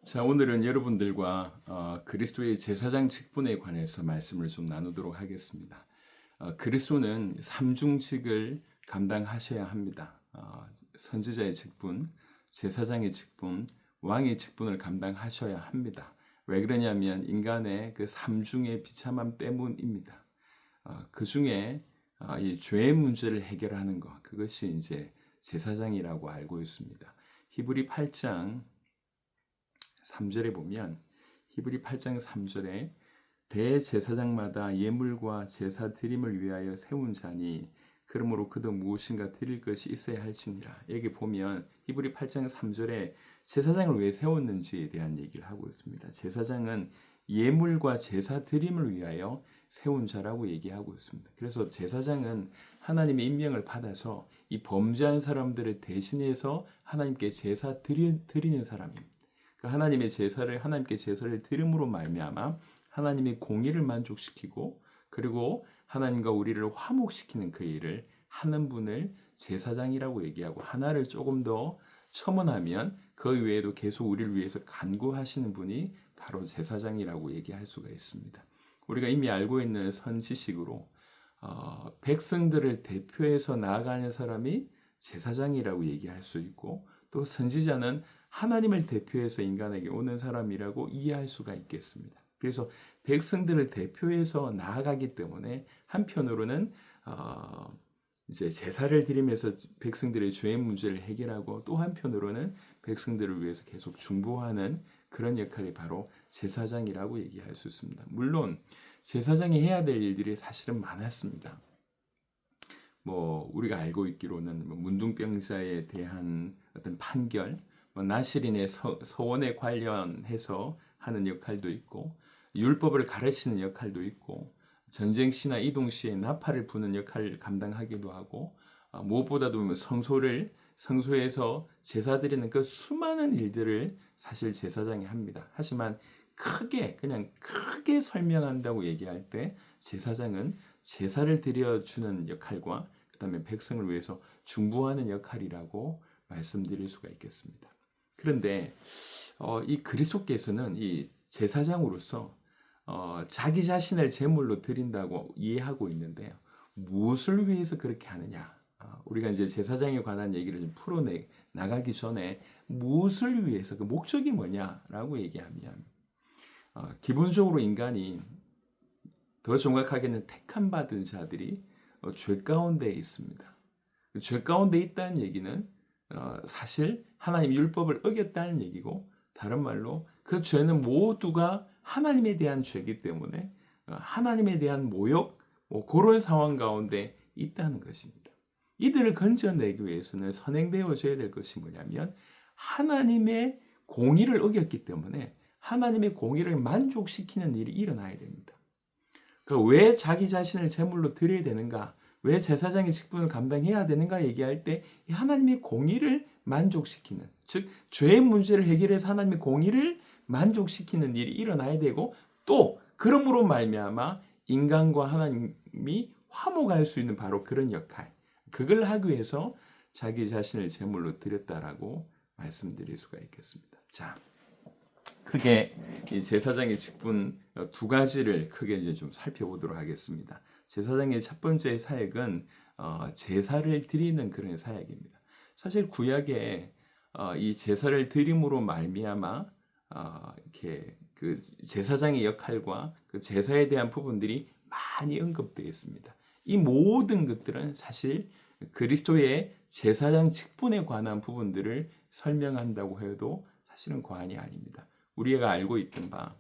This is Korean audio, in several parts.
자, 오늘은 여러분들과 그리스도의 제사장 직분에 관해서 말씀을 좀 나누도록 하겠습니다. 그리스도는 삼중직을 감당하셔야 합니다. 선지자의 직분, 제사장의 직분, 왕의 직분을 감당하셔야 합니다. 왜 그러냐면 인간의 그 삼중의 비참함 때문입니다. 그 중에 이 죄의 문제를 해결하는 것, 그것이 이제 제사장이라고 알고 있습니다. 히브리 8장 3절에 보면 히브리 8장 3절에 대제사장마다 예물과 제사 드림을 위하여 세운 자니 그러므로 그도 무엇인가 드릴 것이 있어야 할지니라. 여기 보면 히브리 8장 3절에 제사장을 왜 세웠는지에 대한 얘기를 하고 있습니다. 제사장은 예물과 제사 드림을 위하여 세운 자라고 얘기하고 있습니다. 그래서 제사장은 하나님의 임명을 받아서 이 범죄한 사람들을 대신해서 하나님께 제사 드리는 사람입니다. 하나님께 제사를 드림으로 말미암아 하나님의 공의를 만족시키고 그리고 하나님과 우리를 화목시키는 그 일을 하는 분을 제사장이라고 얘기하고, 하나를 조금 더 첨언하면 그 외에도 계속 우리를 위해서 간구하시는 분이 바로 제사장이라고 얘기할 수가 있습니다. 우리가 이미 알고 있는 선지식으로 백성들을 대표해서 나아가는 사람이 제사장이라고 얘기할 수 있고, 또 선지자는 하나님을 대표해서 인간에게 오는 사람이라고 이해할 수가 있겠습니다. 그래서 백성들을 대표해서 나아가기 때문에 한편으로는 이제 제사를 드리면서 백성들의 죄의 문제를 해결하고, 또 한편으로는 백성들을 위해서 계속 중보하는 그런 역할이 바로 제사장이라고 얘기할 수 있습니다. 물론 제사장이 해야 될 일들이 사실은 많았습니다. 우리가 알고 있기로는 문둥병자에 대한 어떤 판결, 나실인의 서원에 관련해서 하는 역할도 있고, 율법을 가르치는 역할도 있고, 전쟁 시나 이동 시에 나팔을 부는 역할을 감당하기도 하고, 무엇보다도 성소에서 제사 드리는 그 수많은 일들을 사실 제사장이 합니다. 하지만 그냥 크게 설명한다고 얘기할 때 제사장은 제사를 드려주는 역할과 그 다음에 백성을 위해서 중보하는 역할이라고 말씀드릴 수가 있겠습니다. 그런데 이 그리스도께서는 이 제사장으로서 자기 자신을 제물로 드린다고 이해하고 있는데요. 무엇을 위해서 그렇게 하느냐? 우리가 이제 제사장에 관한 얘기를 좀 풀어내 나가기 전에 무엇을 위해서, 그 목적이 뭐냐라고 얘기하면 기본적으로 인간이, 더 정확하게는 택함 받은 자들이 죄 가운데 있습니다. 죄 가운데 있다는 얘기는 사실 하나님 율법을 어겼다는 얘기고, 다른 말로 그 죄는 모두가 하나님에 대한 죄이기 때문에 하나님에 대한 모욕, 그런 상황 가운데 있다는 것입니다. 이들을 건져내기 위해서는 선행되어져야 될 것이 뭐냐면 하나님의 공의를 어겼기 때문에 하나님의 공의를 만족시키는 일이 일어나야 됩니다. 그러니까 왜 자기 자신을 제물로 드려야 되는가? 왜 제사장의 직분을 감당해야 되는가 얘기할 때 하나님의 공의를 만족시키는, 즉 죄의 문제를 해결해서 하나님의 공의를 만족시키는 일이 일어나야 되고, 또 그러므로 말미암아 인간과 하나님이 화목할 수 있는 바로 그런 역할, 그걸 하기 위해서 자기 자신을 제물로 드렸다라고 말씀드릴 수가 있겠습니다. 자, 크게 이 제사장의 직분 두 가지를 크게 이제 좀 살펴보도록 하겠습니다. 제사장의 첫 번째 사역은 제사를 드리는 그런 사역입니다. 사실 구약에 이 제사를 드림으로 말미암아 이렇게 그 제사장의 역할과 그 제사에 대한 부분들이 많이 언급되어 있습니다. 이 모든 것들은 사실 그리스도의 제사장 직분에 관한 부분들을 설명한다고 해도 사실은 과언이 아닙니다. 우리가 알고 있던 바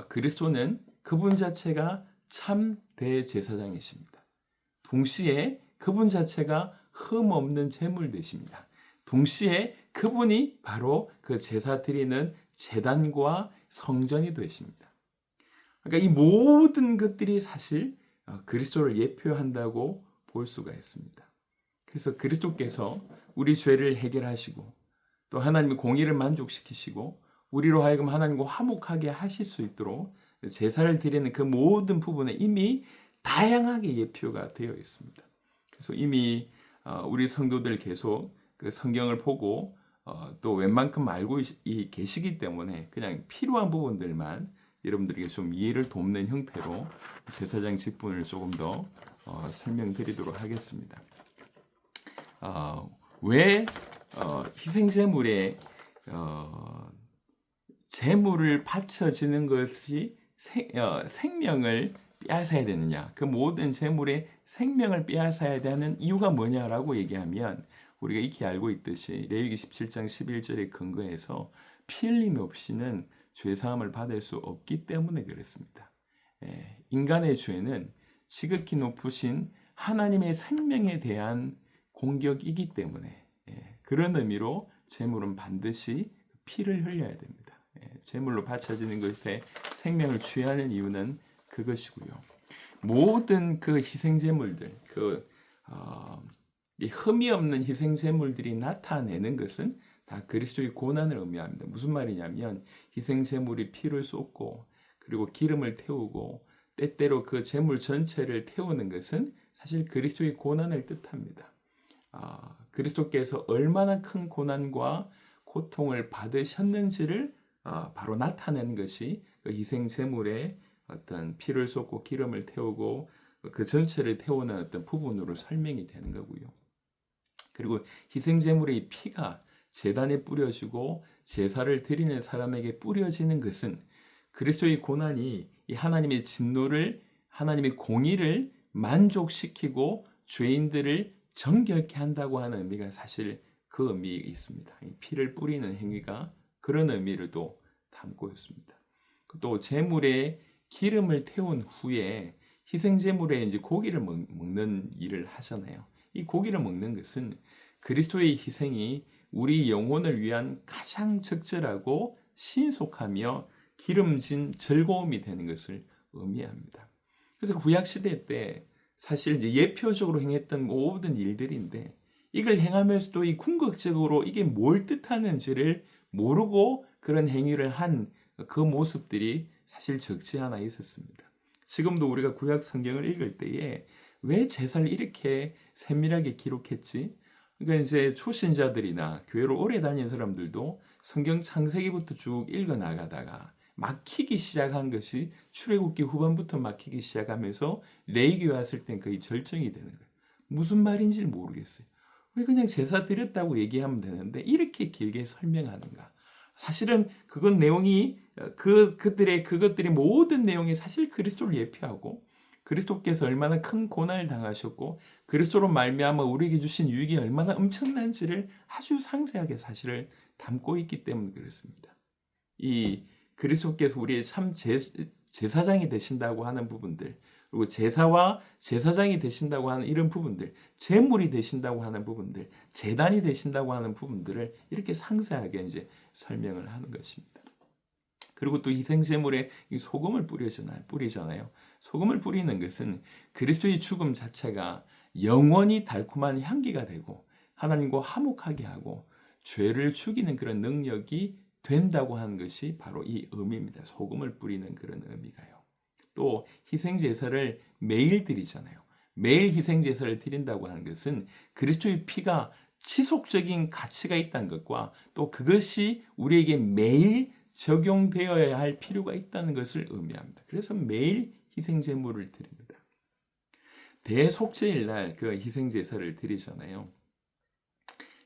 그리스도는 그분 자체가 참 대제사장이십니다. 동시에 그분 자체가 흠 없는 제물 되십니다. 동시에 그분이 바로 그 제사 드리는 제단과 성전이 되십니다. 그러니까 이 모든 것들이 사실 그리스도를 예표한다고 볼 수가 있습니다. 그래서 그리스도께서 우리 죄를 해결하시고 또 하나님의 공의를 만족시키시고 우리로 하여금 하나님과 화목하게 하실 수 있도록 제사를 드리는 그 모든 부분에 이미 다양하게 예표가 되어 있습니다. 그래서 이미 우리 성도들 계속 그 성경을 보고 또 웬만큼 알고 계시기 때문에 그냥 필요한 부분들만 여러분들에게 좀 이해를 돕는 형태로 제사장 직분을 조금 더 설명드리도록 하겠습니다. 왜 희생제물에 제물을 바쳐지는 것이 생명을 빼앗아야 되느냐? 그 모든 제물의 생명을 빼앗아야 되는 이유가 뭐냐라고 얘기하면 우리가 익히 알고 있듯이 레위기 17장 11절에 근거해서 피 흘림 없이는 죄사함을 받을 수 없기 때문에 그렇습니다. 인간의 죄는 지극히 높으신 하나님의 생명에 대한 공격이기 때문에 그런 의미로 제물은 반드시 피를 흘려야 됩니다. 제물로 바쳐지는 것에 생명을 취하는 이유는 그것이고요. 모든 그 희생제물들, 이 흠이 없는 희생제물들이 나타내는 것은 다 그리스도의 고난을 의미합니다. 무슨 말이냐면 희생제물이 피를 쏟고 그리고 기름을 태우고 때때로 그 제물 전체를 태우는 것은 사실 그리스도의 고난을 뜻합니다. 그리스도께서 얼마나 큰 고난과 고통을 받으셨는지를 바로 나타내는 것이 그 희생제물의 어떤 피를 쏟고 기름을 태우고 그 전체를 태우는 어떤 부분으로 설명이 되는 거고요. 그리고 희생제물의 피가 제단에 뿌려지고 제사를 드리는 사람에게 뿌려지는 것은 그리스도의 고난이 이 하나님의 진노를, 하나님의 공의를 만족시키고 죄인들을 정결케 한다고 하는 의미가 사실 그 의미가 있습니다. 피를 뿌리는 행위가 그런 의미를 또 담고 있습니다. 또 제물에 기름을 태운 후에 희생제물에 이제 고기를 먹는 일을 하잖아요. 이 고기를 먹는 것은 그리스도의 희생이 우리 영혼을 위한 가장 적절하고 신속하며 기름진 즐거움이 되는 것을 의미합니다. 그래서 구약 시대 때 사실 이제 예표적으로 행했던 모든 일들인데 이걸 행하면서도 이 궁극적으로 이게 뭘 뜻하는지를 모르고 그런 행위를 한 그 모습들이 사실 적지 않아 있었습니다. 지금도 우리가 구약 성경을 읽을 때에 왜 제사를 이렇게 세밀하게 기록했지? 그러니까 이제 초신자들이나 교회를 오래 다닌 사람들도 성경 창세기부터 쭉 읽어 나가다가 막히기 시작한 것이 출애굽기 후반부터 막히기 시작하면서 레위기 왔을 땐 거의 절정이 되는 거예요. 무슨 말인지 모르겠어요. 왜 그냥 제사 드렸다고 얘기하면 되는데 이렇게 길게 설명하는가? 사실은 그건 내용이 그것들의 모든 내용이 사실 그리스도를 예표하고 그리스도께서 얼마나 큰 고난을 당하셨고 그리스도로 말미암아 우리에게 주신 유익이 얼마나 엄청난지를 아주 상세하게 사실을 담고 있기 때문에 그렇습니다. 이 그리스도께서 우리의 참 제사장이 되신다고 하는 부분들, 그리고 제사와 제사장이 되신다고 하는 이런 부분들, 제물이 되신다고 하는 부분들, 제단이 되신다고 하는 부분들을 이렇게 상세하게 이제 설명을 하는 것입니다. 그리고 또 희생제물에 소금을 뿌리잖아요. 소금을 뿌리는 것은 그리스도의 죽음 자체가 영원히 달콤한 향기가 되고 하나님과 화목하게 하고 죄를 죽이는 그런 능력이 된다고 하는 것이 바로 이 의미입니다. 소금을 뿌리는 그런 의미가요. 또 희생제사를 매일 드리잖아요. 매일 희생제사를 드린다고 하는 것은 그리스도의 피가 지속적인 가치가 있다는 것과 또 그것이 우리에게 매일 적용되어야 할 필요가 있다는 것을 의미합니다. 그래서 매일 희생제물을 드립니다. 대속죄일 날 그 희생제사를 드리잖아요.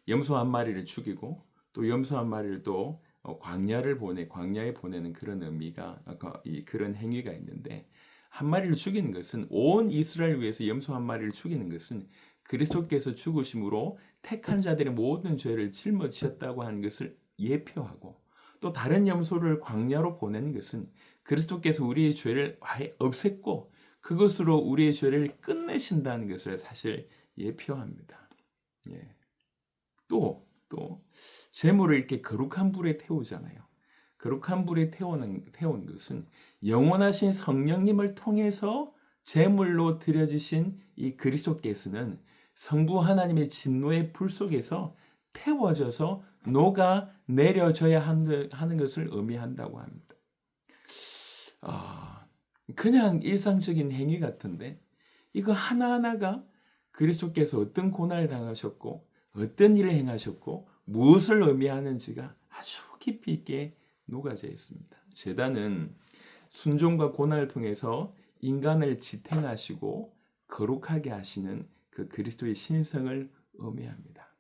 염소 한 마리를 죽이고 또 염소 한 마리를 또 광야에 보내는 그런 의미가 그런 행위가 있는데 한 마리를 죽이는 것은 온 이스라엘 위해서 염소 한 마리를 죽이는 것은 그리스도께서 죽으심으로 택한 자들의 모든 죄를 짊어지셨다고 하는 것을 예표하고 또 다른 염소를 광야로 보내는 것은 그리스도께서 우리의 죄를 아예 없앴고 그것으로 우리의 죄를 끝내신다는 것을 사실 예표합니다. 예. 또 제물을 이렇게 거룩한 불에 태우잖아요. 거룩한 불에 태운 것은 영원하신 성령님을 통해서 제물로 드려지신 이 그리스도께서는 성부 하나님의 진노의 불 속에서 태워져서 녹아 내려져야 하는 것을 의미한다고 합니다. 그냥 일상적인 행위 같은데 이거 하나하나가 그리스도께서 어떤 고난을 당하셨고 어떤 일을 행하셨고 무엇을 의미하는지가 아주 깊이 있게 녹아져 있습니다. 제단은 순종과 고난을 통해서 인간을 지탱하시고 거룩하게 하시는 그 그리스도의 신성을 의미합니다.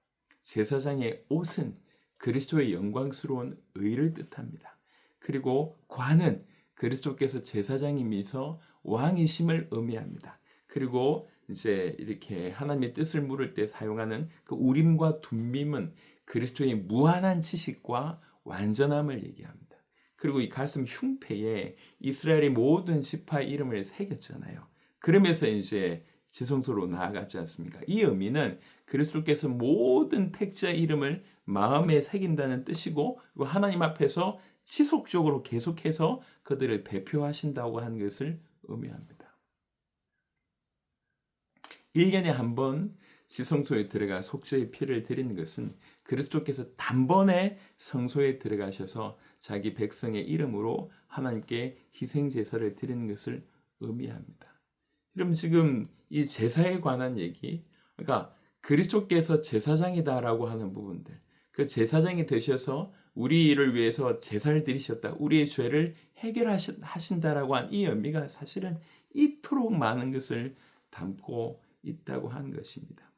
제사장의 옷은 그리스도의 영광스러운 의를 뜻합니다. 그리고 관은 그리스도께서 제사장이면서 왕이심을 의미합니다. 그리고 이제 이렇게 하나님의 뜻을 물을 때 사용하는 그 우림과 둠밈은 그리스도의 무한한 지식과 완전함을 얘기합니다. 그리고 이 가슴 흉패에 이스라엘의 모든 지파 이름을 새겼잖아요. 그러면서 이제 지성소로 나아갔지 않습니까? 이 의미는 그리스도께서 모든 택자 이름을 마음에 새긴다는 뜻이고, 그리고 하나님 앞에서 지속적으로 계속해서 그들을 대표하신다고 하는 것을 의미합니다. 1년에 한 번 지성소에 들어가 속죄의 피를 드리는 것은 그리스도께서 단번에 성소에 들어가셔서 자기 백성의 이름으로 하나님께 희생 제사를 드리는 것을 의미합니다. 그럼 지금 이 제사에 관한 얘기, 그러니까 그리스도께서 제사장이다라고 하는 부분들, 그 제사장이 되셔서 우리를 위해서 제사를 드리셨다, 우리의 죄를 해결하신다라고 한 이 의미가 사실은 이토록 많은 것을 담고 있다고 한 것입니다.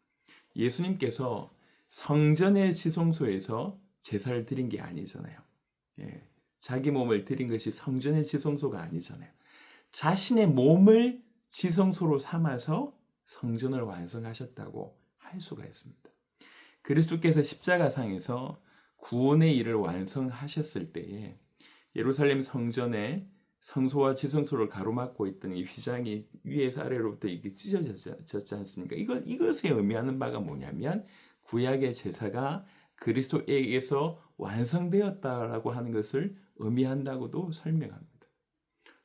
예수님께서 성전의 지성소에서 제사를 드린 게 아니잖아요. 자기 몸을 드린 것이 성전의 지성소가 아니잖아요. 자신의 몸을 지성소로 삼아서 성전을 완성하셨다고 할 수가 있습니다. 그리스도께서 십자가상에서 구원의 일을 완성하셨을 때에 예루살렘 성전에 성소와 지성소를 가로막고 있던 이 휘장이 위에서 아래로부터 이게 찢어졌지 않습니까? 이것에 의미하는 바가 뭐냐면 구약의 제사가 그리스도에게서 완성되었다라고 하는 것을 의미한다고도 설명합니다.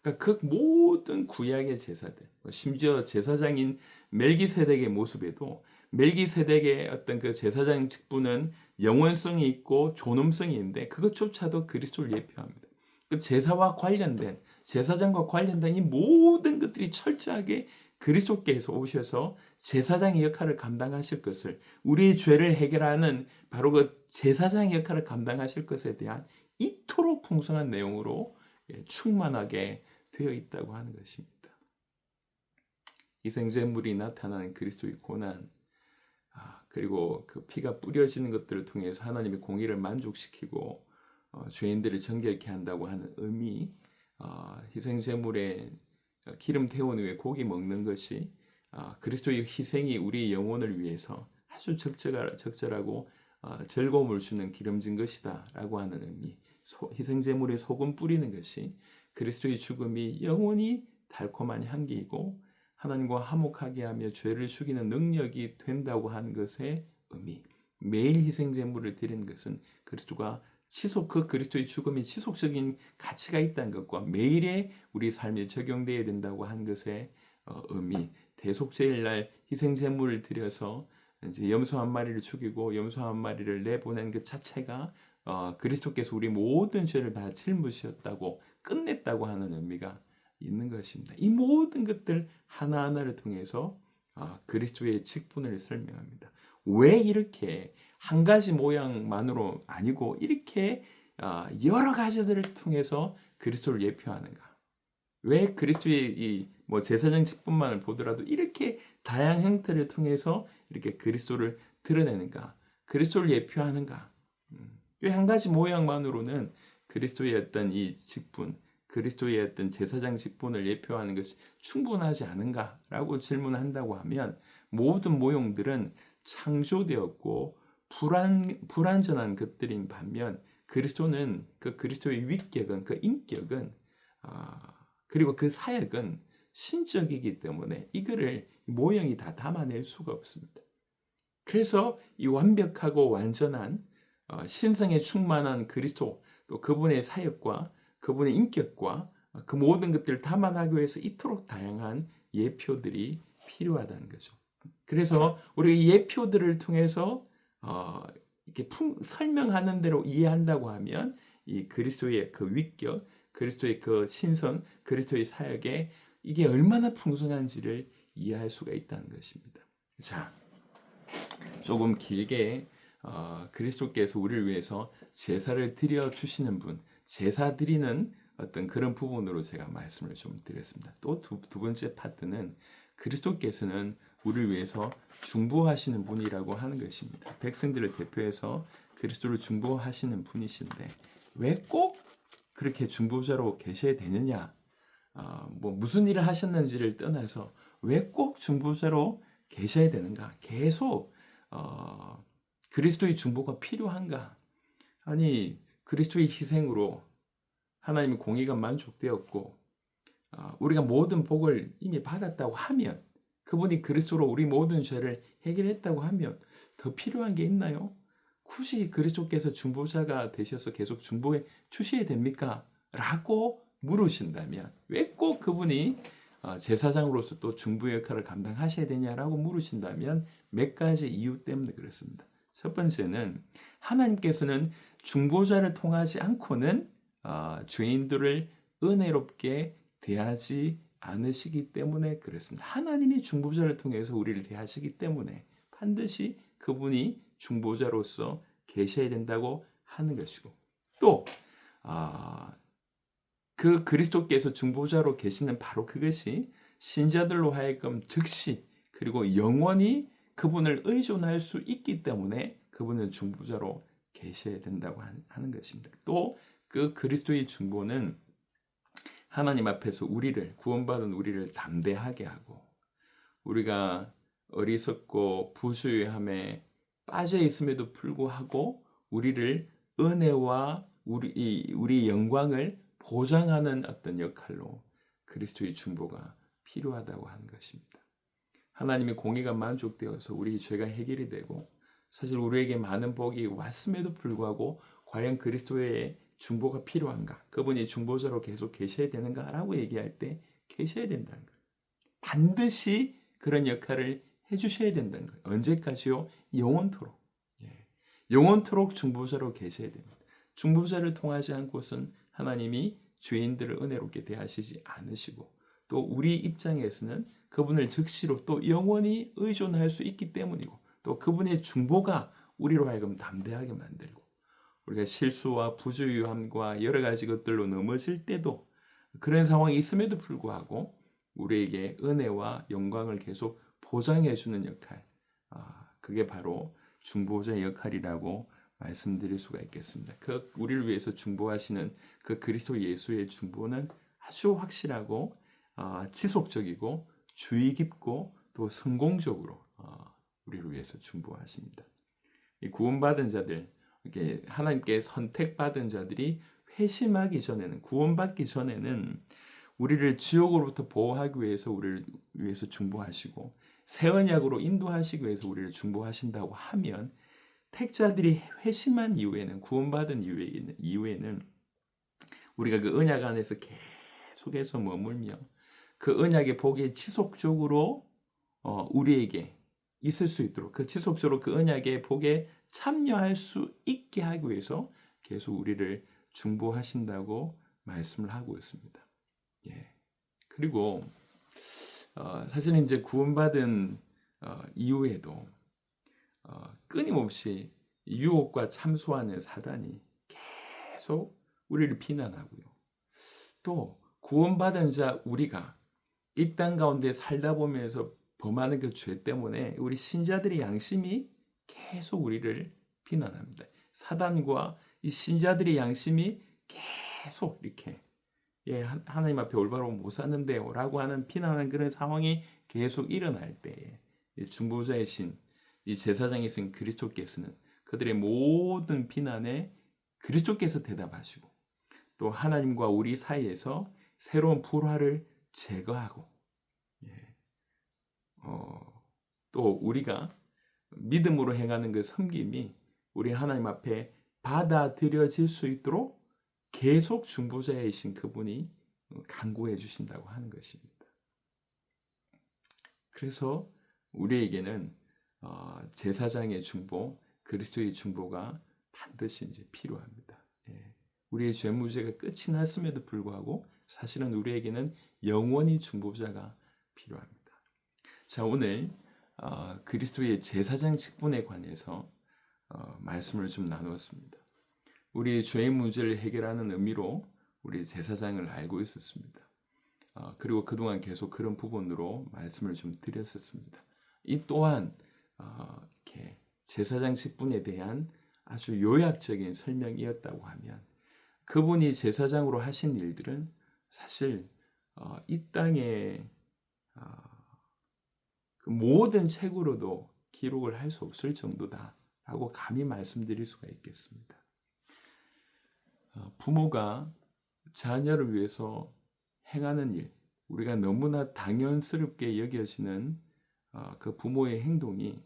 그러니까 그 모든 구약의 제사들, 심지어 제사장인 멜기세덱의 모습에도 멜기세덱의 어떤 그 제사장 직분은 영원성이 있고 존엄성이 있는데 그것조차도 그리스도를 예표합니다. 그 제사와 관련된, 제사장과 관련된 이 모든 것들이 철저하게 그리스도께서 오셔서 제사장의 역할을 감당하실 것을, 우리의 죄를 해결하는 바로 그 제사장의 역할을 감당하실 것에 대한 이토록 풍성한 내용으로 충만하게 되어 있다고 하는 것입니다. 희생제물이 나타나는 그리스도의 고난, 그리고 그 피가 뿌려지는 것들을 통해서 하나님의 공의를 만족시키고 죄인들을 정결케 한다고 하는 의미, 희생제물에 기름 태운 후에 고기 먹는 것이 그리스도의 희생이 우리의 영혼을 위해서 아주 적절하고 즐거움을 주는 기름진 것이다 라고 하는 의미, 희생제물에 소금 뿌리는 것이 그리스도의 죽음이 영원히 달콤한 향기이고 하나님과 화목하게 하며 죄를 죽이는 능력이 된다고 하는 것의 의미, 매일 희생제물을 드리는 것은 그리스도가 그 그리스도의 죽음이 지속적인 가치가 있다는 것과 매일의 우리 삶에 적용되어야 된다고 하는 것의 의미, 대속제일날 희생제물을 드려서 이제 염소 한 마리를 죽이고 염소 한 마리를 내보낸 그 자체가 그리스도께서 우리 모든 죄를 다 짊으셨다고 끝냈다고 하는 의미가 있는 것입니다. 이 모든 것들 하나하나를 통해서 그리스도의 직분을 설명합니다. 왜 이렇게 한 가지 모양만으로 아니고 이렇게 여러 가지들을 통해서 그리스도를 예표하는가? 왜 그리스도의 이 제사장 직분만을 보더라도 이렇게 다양한 형태를 통해서 이렇게 그리스도를 드러내는가? 그리스도를 예표하는가? 왜 한 가지 모양만으로는 그리스도의 어떤 이 직분, 그리스도의 어떤 제사장 직분을 예표하는 것이 충분하지 않은가라고 질문한다고 하면 모든 모형들은 창조되었고 불완전한 것들인 반면 그리스도는 그 그리스도의 위격은, 그 인격은 그리고 그 사역은 신적이기 때문에 이거를 모형이 다 담아낼 수가 없습니다. 그래서 이 완벽하고 완전한 신성에 충만한 그리스도, 또 그분의 사역과 그분의 인격과 그 모든 것들을 담아내기 위해서 이토록 다양한 예표들이 필요하다는 거죠. 그래서 우리가 이 예표들을 통해서 이렇게 설명하는 대로 이해한다고 하면 이 그리스도의 그 위격, 그리스도의 그 신성, 그리스도의 사역에 이게 얼마나 풍성한지를 이해할 수가 있다는 것입니다. 자, 조금 길게 그리스도께서 우리를 위해서 제사를 드려 주시는 분, 제사 드리는 어떤 그런 부분으로 제가 말씀을 좀 드렸습니다. 또 두 번째 파트는 그리스도께서는 우리를 위해서 중보하시는 분이라고 하는 것입니다. 백성들을 대표해서 그리스도를 중보하시는 분이신데 왜 꼭 그렇게 중보자로 계셔야 되느냐? 뭐 무슨 일을 하셨는지를 떠나서 왜 꼭 중보자로 계셔야 되는가? 계속 그리스도의 중보가 필요한가? 아니 그리스도의 희생으로 하나님의 공의가 만족되었고 우리가 모든 복을 이미 받았다고 하면 그분이 그리스도로 우리 모든 죄를 해결했다고 하면 더 필요한 게 있나요? 굳이 그리스도께서 중보자가 되셔서 계속 중보해 주셔야 됩니까? 라고 물으신다면 왜 꼭 그분이 제사장으로서 또 중보의 역할을 감당하셔야 되냐라고 물으신다면 몇 가지 이유 때문에 그렇습니다. 첫 번째는 하나님께서는 중보자를 통하지 않고는 죄인들을 은혜롭게 대하지 않으시기 때문에 그렇습니다. 하나님이 중보자를 통해서 우리를 대하시기 때문에 반드시 그분이 중보자로서 계셔야 된다고 하는 것이고 또 그 그리스도께서 중보자로 계시는 바로 그것이 신자들로 하여금 즉시 그리고 영원히 그분을 의존할 수 있기 때문에 그분은 중보자로 계셔야 된다고 하는 것입니다. 또 그 그리스도의 중보는 하나님 앞에서 우리를 구원받은 우리를 담대하게 하고 우리가 어리석고 부주의함에 빠져 있음에도 불구하고 우리를 은혜와 우리 영광을 보장하는 어떤 역할로 그리스도의 중보가 필요하다고 하는 것입니다. 하나님의 공의가 만족되어서 우리 죄가 해결이 되고 사실 우리에게 많은 복이 왔음에도 불구하고 과연 그리스도의 중보가 필요한가? 그분이 중보자로 계속 계셔야 되는가라고 얘기할 때 계셔야 된다는 거예요. 반드시 그런 역할을 해주셔야 된다는 거예요. 언제까지요? 영원토록. 영원토록 중보자로 계셔야 됩니다. 중보자를 통하지 않고선 하나님이 죄인들을 은혜롭게 대하시지 않으시고 또 우리 입장에서는 그분을 즉시로 또 영원히 의존할 수 있기 때문이고 또 그분의 중보가 우리로 하여금 담대하게 만들고 우리가 실수와 부주의함과 여러 가지 것들로 넘어질 때도 그런 상황이 있음에도 불구하고 우리에게 은혜와 영광을 계속 보장해 주는 역할, 그게 바로 중보자의 역할이라고 말씀드릴 수가 있겠습니다. 그 우리를 위해서 중보하시는 그 그리스도 예수의 중보는 아주 확실하고 지속적이고 주의 깊고 또 성공적으로 우리를 위해서 중보하십니다. 이 구원받은 자들, 이게 하나님께 선택받은 자들이 회심하기 전에는 구원받기 전에는 우리를 지옥으로부터 보호하기 위해서 우리를 위해서 중보하시고 새 언약으로 인도하시기 위해서 우리를 중보하신다고 하면 택자들이 회심한 이후에는 구원받은 이후에는 우리가 그 언약 안에서 계속해서 머물며 그 언약의 복이 지속적으로 우리에게 있을 수 있도록 그 지속적으로 그 언약의 복에 참여할 수 있게 하기 위해서 계속 우리를 중보하신다고 말씀을 하고 있습니다. 그리고 사실은 이제 구원받은 이후에도 끊임없이 유혹과 참소하는 사단이 계속 우리를 비난하고요. 또 구원받은 자 우리가 이 땅 가운데 살다 보면서 범하는 그 죄 때문에 우리 신자들의 양심이 계속 우리를 비난합니다. 사단과 이 신자들의 양심이 계속 이렇게 하나님 앞에 올바로 못 샀는데요 라고 하는 비난하는 그런 상황이 계속 일어날 때에 중보자의 신, 이 제사장이신 그리스도께서는 그들의 모든 비난에 그리스도께서 대답하시고 또 하나님과 우리 사이에서 새로운 불화를 제거하고 또 우리가 믿음으로 행하는 그 섬김이 우리 하나님 앞에 받아들여질 수 있도록 계속 중보자이신 그분이 간구해 주신다고 하는 것입니다. 그래서 우리에게는 제사장의 중보, 그리스도의 중보가 반드시 이제 필요합니다. 우리의 죄 무죄가 끝이 났음에도 불구하고 사실은 우리에게는 영원히 중보자가 필요합니다. 자, 오늘 그리스도의 제사장 직분에 관해서 말씀을 좀 나누었습니다. 우리 죄의 문제를 해결하는 의미로 우리 제사장을 알고 있었습니다. 그리고 그동안 계속 그런 부분으로 말씀을 좀 드렸었습니다. 이 또한 이렇게 제사장 직분에 대한 아주 요약적인 설명이었다고 하면 그분이 제사장으로 하신 일들은 사실 이 땅에 그 모든 책으로도 기록을 할 수 없을 정도다라고 감히 말씀드릴 수가 있겠습니다. 부모가 자녀를 위해서 행하는 일, 우리가 너무나 당연스럽게 여겨지는 그 부모의 행동이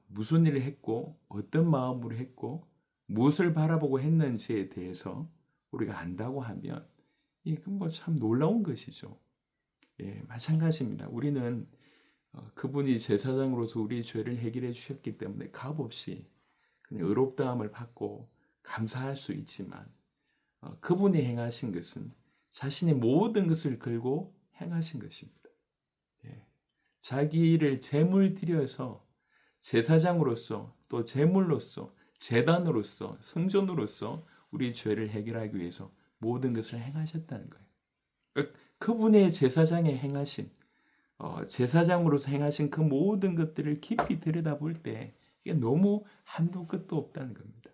무슨 일을 했고 어떤 마음으로 했고 무엇을 바라보고 했는지에 대해서 우리가 안다고 하면 이건 뭐 참 놀라운 것이죠. 예, 마찬가지입니다. 우리는 그분이 제사장으로서 우리의 죄를 해결해 주셨기 때문에 값없이 그냥 의롭다함을 받고 감사할 수 있지만 그분이 행하신 것은 자신의 모든 것을 걸고 행하신 것입니다. 예. 자기를 제물 드려서 제사장으로서 또 제물로서 제단으로서 성전으로서 우리 죄를 해결하기 위해서 모든 것을 행하셨다는 거예요. 그분의 제사장의 행하심, 제사장으로서 행하신 그 모든 것들을 깊이 들여다볼 때 이게 너무 한도 끝도 없다는 겁니다.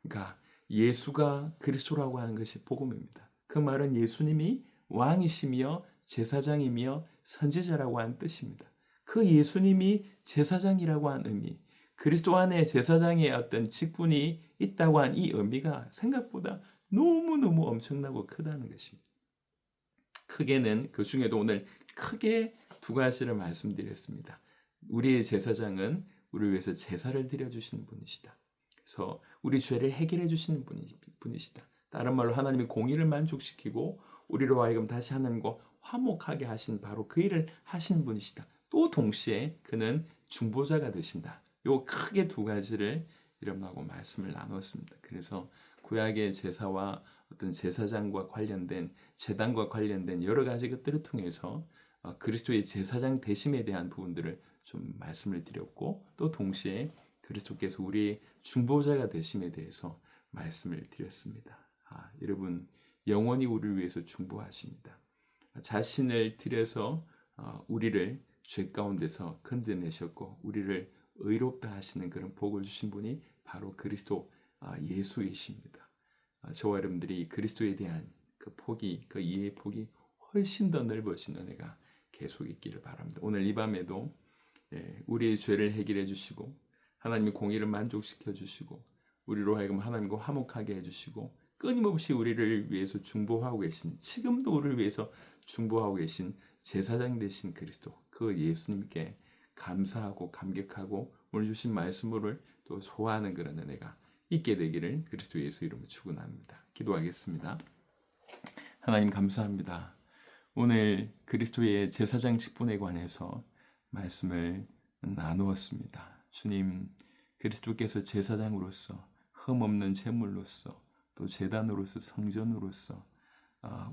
그러니까 예수가 그리스도라고 하는 것이 복음입니다. 그 말은 예수님이 왕이시며 제사장이며 선지자라고 하는 뜻입니다. 그 예수님이 제사장이라고 하는 의미, 그리스도 안에 제사장의 어떤 직분이 있다고 하는 이 의미가 생각보다 너무너무 엄청나고 크다는 것입니다. 크게는 그 중에도 오늘 크게 두 가지를 말씀드렸습니다. 우리의 제사장은 우리를 위해서 제사를 드려주시는 분이시다. 그래서 우리 죄를 해결해 주시는 분이시다. 다른 말로 하나님의 공의를 만족시키고 우리로 하여금 다시 하나님과 화목하게 하신 바로 그 일을 하신 분이시다. 또 동시에 그는 중보자가 되신다. 요 크게 두 가지를 여러분하고 말씀을 나눴습니다. 그래서 구약의 제사와 어떤 제사장과 관련된 제단과 관련된 여러 가지 것들을 통해서 그리스도의 제사장 되심에 대한 부분들을 좀 말씀을 드렸고 또 동시에 그리스도께서 우리의 중보자가 되심에 대해서 말씀을 드렸습니다. 여러분 영원히 우리를 위해서 중보하십니다. 자신을 들여서 우리를 죄 가운데서 건져내셨고 우리를 의롭다 하시는 그런 복을 주신 분이 바로 그리스도 예수이십니다. 저와 여러분들이 그리스도에 대한 그 폭이, 그 이해의 폭이 훨씬 더 넓어진 은혜가 계속 있기를 바랍니다. 오늘 이 밤에도 우리의 죄를 해결해 주시고 하나님의 공의를 만족시켜 주시고 우리로 하여금 하나님과 화목하게 해주시고 끊임없이 우리를 위해서 중보하고 계신, 지금도 우리를 위해서 중보하고 계신 제사장 되신 그리스도, 그 예수님께 감사하고 감격하고 오늘 주신 말씀을 또 소화하는 그런 은혜가 있게 되기를 그리스도 예수 이름으로 축원합니다. 기도하겠습니다. 하나님 감사합니다. 오늘 그리스도의 제사장 직분에 관해서 말씀을 나누었습니다. 주님, 그리스도께서 제사장으로서 흠없는 제물로서 또 제단으로서 성전으로서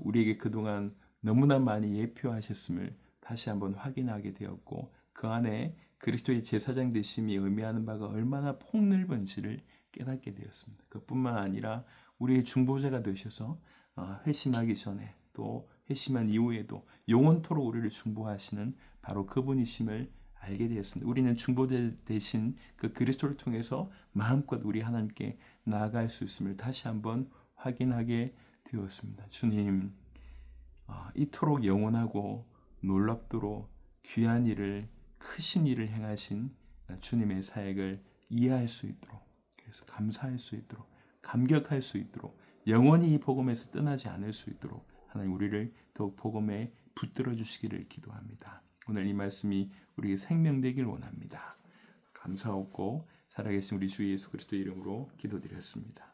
우리에게 그동안 너무나 많이 예표하셨음을 다시 한번 확인하게 되었고 그 안에 그리스도의 제사장 되심이 의미하는 바가 얼마나 폭넓은지를 깨닫게 되었습니다. 그뿐만 아니라 우리의 중보자가 되셔서 회심하기 전에 또 회심한 이후에도 영원토록 우리를 중보하시는 바로 그분이심을 알게 되었습니다. 우리는 중보자 되신 그 그리스도를 통해서 마음껏 우리 하나님께 나아갈 수 있음을 다시 한번 확인하게 되었습니다. 주님, 이토록 영원하고 놀랍도록 귀한 일을, 크신 일을 행하신 주님의 사역을 이해할 수 있도록, 그래서 감사할 수 있도록, 감격할 수 있도록, 영원히 이 복음에서 떠나지 않을 수 있도록 하나님 우리를 더욱 복음에 붙들어 주시기를 기도합니다. 오늘 이 말씀이 우리의 생명 되길 원합니다. 감사하고 살아계신 우리 주 예수 그리스도 이름으로 기도드렸습니다.